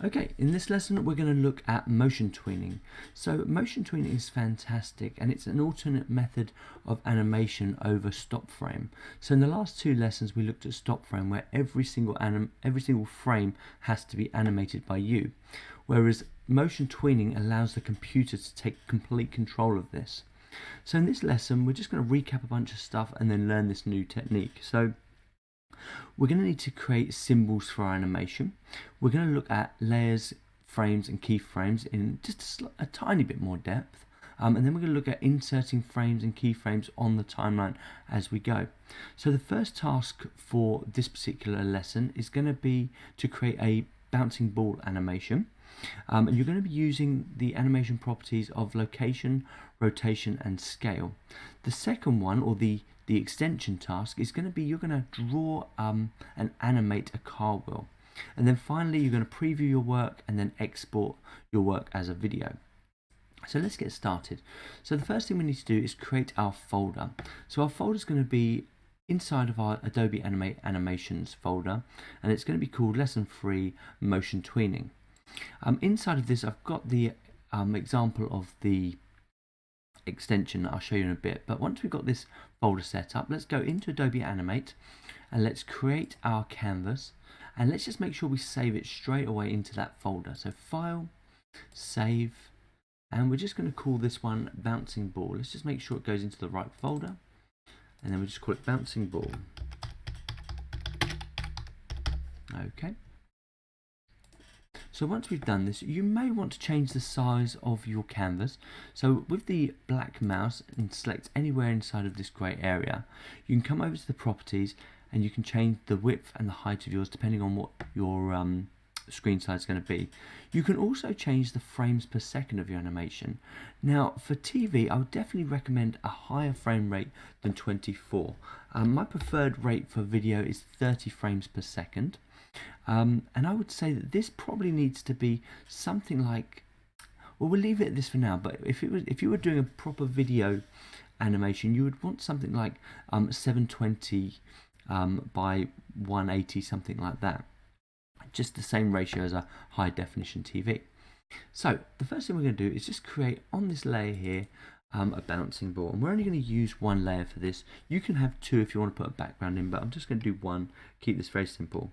Okay, in this lesson we're going to look at motion tweening. So motion tweening is fantastic and it's an alternate method of animation over stop frame. So in the last two lessons we looked at stop frame where every single frame has to be animated by you, whereas motion tweening allows the computer to take complete control of this. So in this lesson we're just going to recap a bunch of stuff and then learn this new technique. So we're going to need to create symbols for our animation. We're going to look at layers, frames and keyframes in just a tiny bit more depth. And then we're going to look at inserting frames and keyframes on the timeline as we go. So the first task for this particular lesson is going to be to create a bouncing ball animation. And you're going to be using the animation properties of location, rotation and scale. The second one, or the extension task, is going to be you're going to draw and animate a car wheel. And then finally you're going to preview your work and then export your work as a video. So let's get started. So the first thing we need to do is create our folder. So our folder is going to be inside of our Adobe Animate animations folder, and it's going to be called Lesson 3 Motion Tweening. Inside of this I've got the example of the extension that I'll show you in a bit, but once we've got this folder set up, let's go into Adobe Animate and let's create our canvas, and let's just make sure we save it straight away into that folder. So File, Save, and we're just going to call this one Bouncing Ball. Let's just make sure it goes into the right folder, and then we'll just call it Bouncing Ball. Okay. So once we've done this, you may want to change the size of your canvas. So with the black mouse and select anywhere inside of this grey area, you can come over to the properties and you can change the width and the height of yours depending on what your screen size is going to be. You can also change the frames per second of your animation. Now for TV, I would definitely recommend a higher frame rate than 24. My preferred rate for video is 30 frames per second. And I would say that this probably needs to be something like, well, we'll leave it at this for now, but if you were doing a proper video animation, you would want something like 720 by 180, something like that. Just the same ratio as a high definition TV. So the first thing we're going to do is just create on this layer here a bouncing ball, and we're only going to use one layer for this. You can have two if you want to put a background in, but I'm just going to do one, keep this very simple.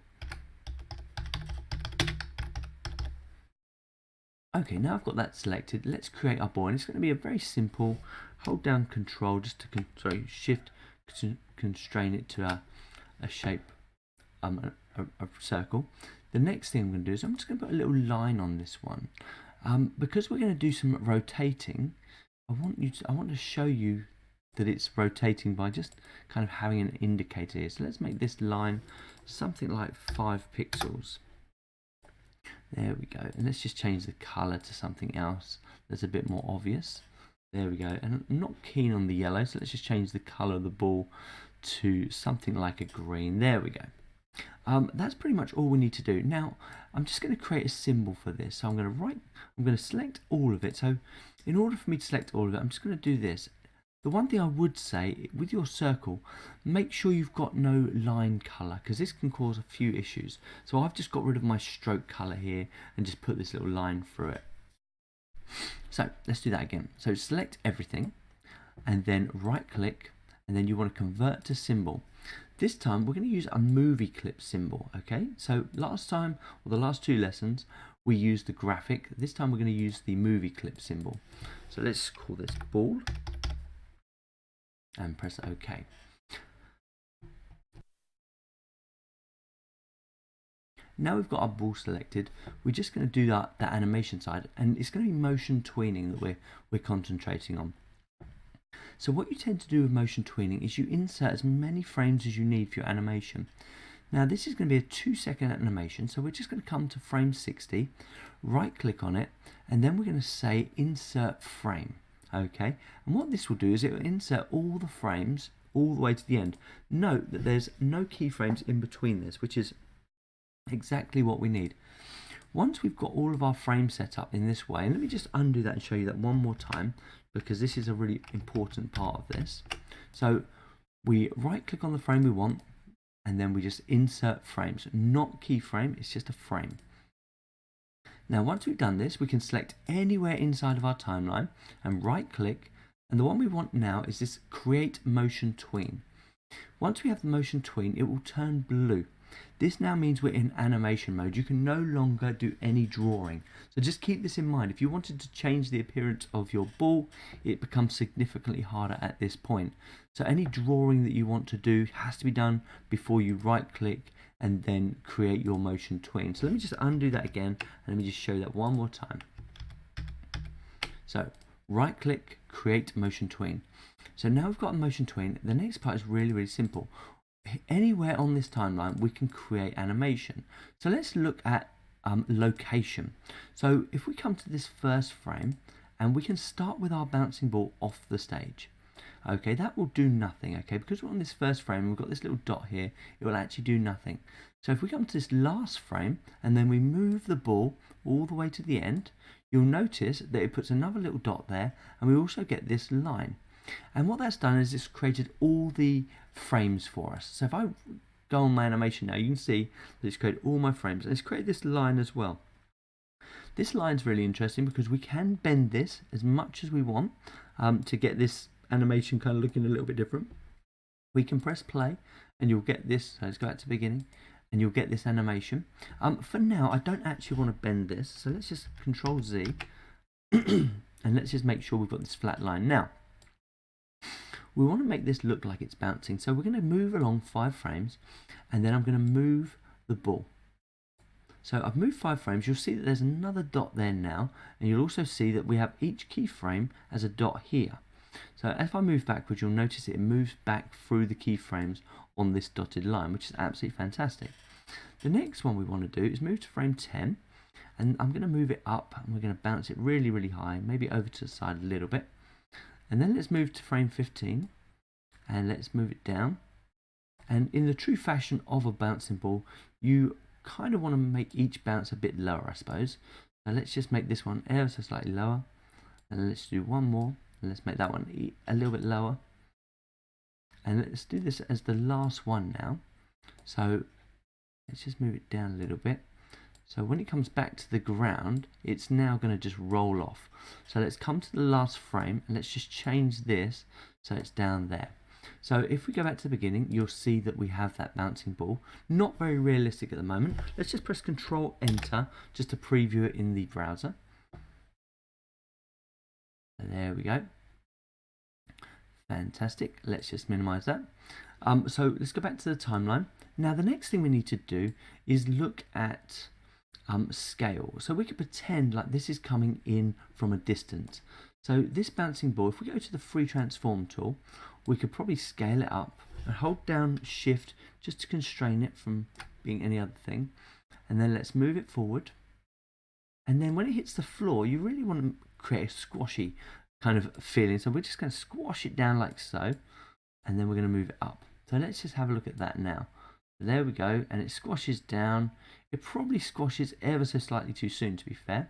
Okay, now I've got that selected, let's create our ball, and it's going to be a very simple, hold down Control just to Shift to constrain it to a shape, a circle. The next thing I'm going to do is I'm just going to put a little line on this one. Because we're going to do some rotating, I want to show you that it's rotating by just kind of having an indicator here. So let's make this line something like 5 pixels. There we go, and let's just change the color to something else that's a bit more obvious. There we go, and I'm not keen on the yellow, so let's just change the color of the ball to something like a green. There we go. That's pretty much all we need to do. Now I'm just going to create a symbol for this. So I'm going to select all of it. So in order for me to select all of it, I'm just going to do this. The one thing I would say, with your circle, make sure you've got no line color, because this can cause a few issues. So I've just got rid of my stroke color here and just put this little line through it. So let's do that again. So select everything and then right click, and then you want to convert to symbol. This time we're going to use a movie clip symbol. Okay, so last time, or the last two lessons, we used the graphic. This time we're going to use the movie clip symbol. So let's call this ball and press OK. Now we've got our ball selected, we're just going to do that animation side, and it's going to be motion tweening that we're concentrating on. So what you tend to do with motion tweening is you insert as many frames as you need for your animation. Now this is going to be a 2-second animation, so we're just going to come to frame 60, right click on it, and then we're going to say insert frame. Okay, and what this will do is it will insert all the frames all the way to the end. Note that there's no keyframes in between this, which is exactly what we need. Once we've got all of our frames set up in this way, and let me just undo that and show you that one more time, because this is a really important part of this. So we right click on the frame we want, and then we just insert frames, not keyframe, it's just a frame. Now once we've done this, we can select anywhere inside of our timeline and right click, and the one we want now is this create motion tween. Once we have the motion tween, it will turn blue. This now means we're in animation mode. You can no longer do any drawing. So just keep this in mind. If you wanted to change the appearance of your ball, it becomes significantly harder at this point. So any drawing that you want to do has to be done before you right click and then create your motion tween. So let me just undo that again and let me just show that one more time. So right click, create motion tween. So now we've got a motion tween. The next part is really simple. Anywhere on this timeline we can create animation. So let's look at location. So if we come to this first frame and we can start with our bouncing ball off the stage. Okay, that will do nothing, okay, because we're on this first frame and we've got this little dot here, it will actually do nothing. So if we come to this last frame and then we move the ball all the way to the end, you'll notice that it puts another little dot there, and we also get this line. And what that's done is it's created all the frames for us. So if I go on my animation now, you can see that it's created all my frames, and it's created this line as well. This line's really interesting because we can bend this as much as we want to get this animation kind of looking a little bit different. We can press play and you'll get this. So let's go back to the beginning and you'll get this animation. For now, I don't actually want to bend this, so let's just Control Z and let's just make sure we've got this flat line. Now we want to make this look like it's bouncing, so we're going to move along 5 frames and then I'm going to move the ball. So I've moved 5 frames. You'll see that there's another dot there now, and you'll also see that we have each keyframe as a dot here. So if I move backwards, you'll notice it moves back through the keyframes on this dotted line, which is absolutely fantastic. The next one we want to do is move to frame 10, and I'm going to move it up and we're going to bounce it really high, maybe over to the side a little bit. And then let's move to frame 15 and let's move it down. And in the true fashion of a bouncing ball, you kind of want to make each bounce a bit lower, I suppose. So let's just make this one ever so slightly lower, and let's do one more, and let's make that one a little bit lower, and let's do this as the last one now. So let's just move it down a little bit. So when it comes back to the ground, it's now going to just roll off. So let's come to the last frame and let's just change this so it's down there. So if we go back to the beginning, you'll see that we have that bouncing ball. Not very realistic at the moment. Let's just press Control Enter just to preview it in the browser. So there we go. Fantastic. Let's just minimize that. So let's go back to the timeline. Now the next thing we need to do is look at scale. So we could pretend like this is coming in from a distance. So this bouncing ball, if we go to the free transform tool, we could probably scale it up and hold down Shift just to constrain it from being any other thing. And then let's move it forward. And then when it hits the floor, you really want to create a squashy kind of feeling. So we're just going to squash it down like so. And then we're going to move it up. So let's just have a look at that now. There we go, and it squashes down. It probably squashes ever so slightly too soon, to be fair.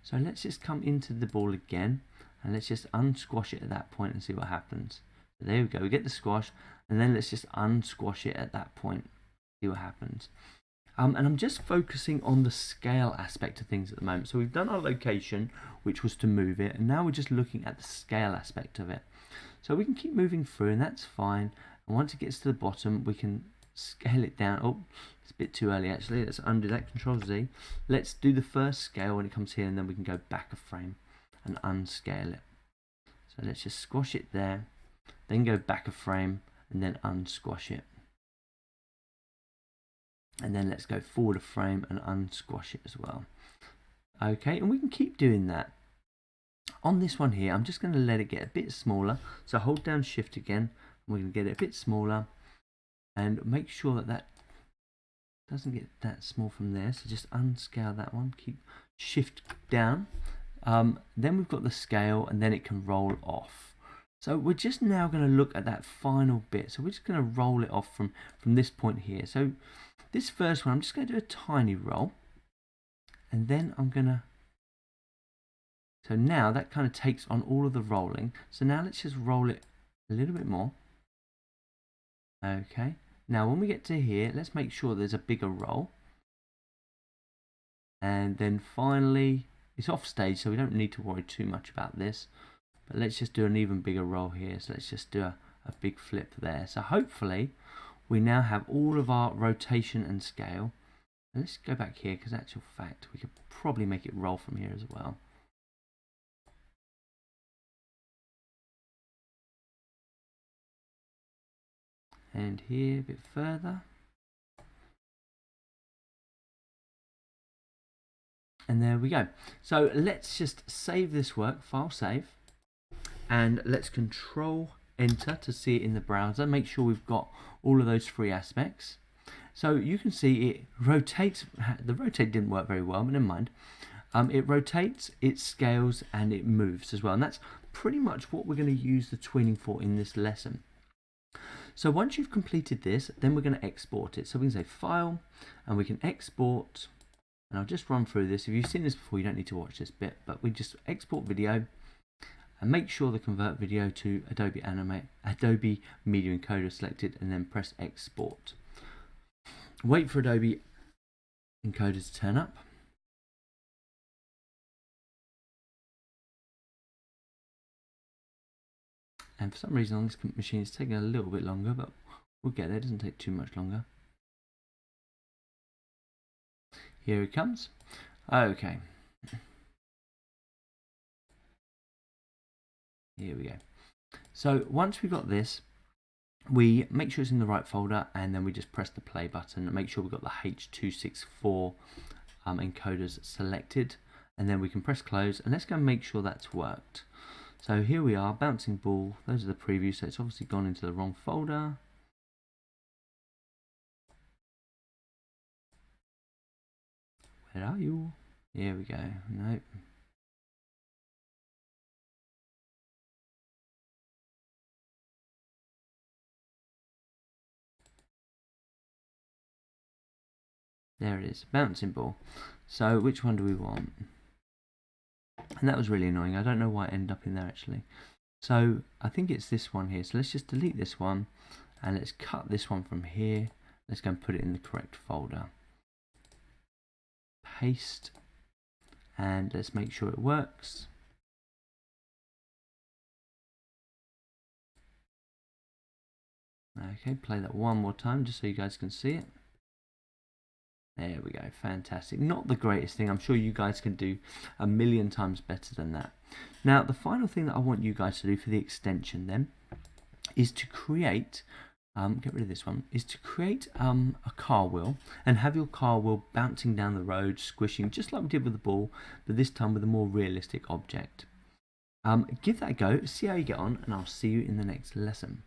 So let's just come into the ball again, and let's just unsquash it at that point and see what happens. So there we go, we get the squash, and then let's just unsquash it at that point, see what happens. And I'm just focusing on the scale aspect of things at the moment. So we've done our location, which was to move it, and now we're just looking at the scale aspect of it. So we can keep moving through, and that's fine. And once it gets to the bottom, we can scale it down. Oh, it's a bit too early actually. Let's undo that, Control Z. Let's do the first scale when it comes here, and then we can go back a frame and unscale it. So let's just squash it there, then go back a frame and then unsquash it. And then let's go forward a frame and unsquash it as well. Okay, and we can keep doing that. On this one here, I'm just going to let it get a bit smaller. So hold down Shift again, and we're going to get it a bit smaller. And make sure that that doesn't get that small from there. So just unscale that one. Keep Shift down. Then we've got the scale, and then it can roll off. So we're just now going to look at that final bit. So we're just going to roll it off from this point here. So this first one, I'm just going to do a tiny roll. And then I'm going to... So now that kind of takes on all of the rolling. So now let's just roll it a little bit more. Okay, now when we get to here, let's make sure there's a bigger roll. And then finally, it's off stage, so we don't need to worry too much about this. But let's just do an even bigger roll here. So let's just do a big flip there. So hopefully we now have all of our rotation and scale. And let's go back here, because actual fact, we could probably make it roll from here as well. And here a bit further. And there we go. So let's just save this work, file save, and let's control enter to see it in the browser. Make sure we've got all of those three aspects. So you can see it rotates. The rotate didn't work very well, but never mind. It rotates, it scales, and it moves as well. And that's pretty much what we're going to use the tweening for in this lesson. So once you've completed this, then we're going to export it. So we can say file, and we can export. And I'll just run through this. If you've seen this before, you don't need to watch this bit, but we just export video and make sure the convert video to Adobe Animate, Adobe Media Encoder selected, and then press export. Wait for Adobe Encoder to turn up. And for some reason on this machine it's taking a little bit longer, but we'll get there. It doesn't take too much longer. Here it comes. Okay. Here we go. So once we've got this, we make sure it's in the right folder, and then we just press the play button and make sure we've got the H.264 encoders selected, and then we can press close, and let's go and make sure that's worked. So here we are, bouncing ball. Those are the previews, so it's obviously gone into the wrong folder. Where are you? Here we go. Nope. There it is, bouncing ball. So which one do we want? And that was really annoying. I don't know why it ended up in there actually. So I think it's this one here. So let's just delete this one, and let's cut this one from here. Let's go and put it in the correct folder. Paste, and let's make sure it works. Okay, play that one more time just so you guys can see it. There we go, fantastic. Not the greatest thing. I'm sure you guys can do a million times better than that. Now, the final thing that I want you guys to do for the extension then is to create, get rid of this one, is to create a car wheel and have your car wheel bouncing down the road, squishing, just like we did with the ball, but this time with a more realistic object. Give that a go, see how you get on, and I'll see you in the next lesson.